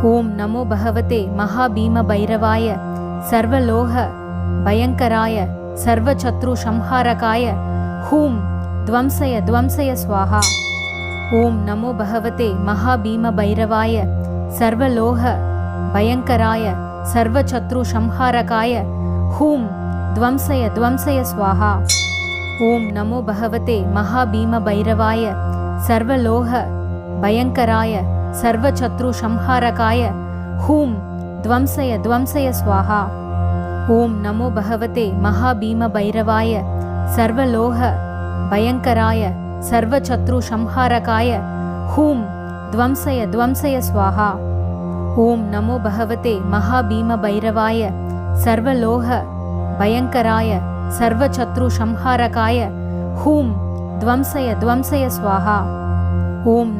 ஓம் நமோ பகவதே மகாபீம பைரவாய சர்வலோக பயங்கராய சர்வசத்ரு சம்ஹாரகாய ஹூம் துவம்சய துவம்சய ஸ்வாஹா. ஓம் நமோ பகவதே மகாபீம பைரவாய சர்வலோக பயங்கராய சர்வசத்ரு சம்ஹாரகாய ஹூம் துவம்சய துவம்சய ஸ்வாஹா. ஓம் நமோ பகவதே மகாபீம பைரவாய சர்வலோக பயங்கராய சர்வசத்ரு சம்ஹாரகாய ஹூம் துவம்சய துவம்சய ஸ்வாஹா. ஓம் நமோ பகவதே மகாபீம பைரவாய சர்வலோக பயங்கராய சர்வசத்ரு சம்ஹாரகாய ஹூம் துவம்சய துவம்சய ஸ்வாஹா. ஓம் நமோ பகவதே மகாபீம பைரவாய சர்வலோக பயங்கராய சர்வசத்ரு சம்ஹாரகாய ஹூம் துவம்சய துவம்சய ஸ்வாஹா. ஓம்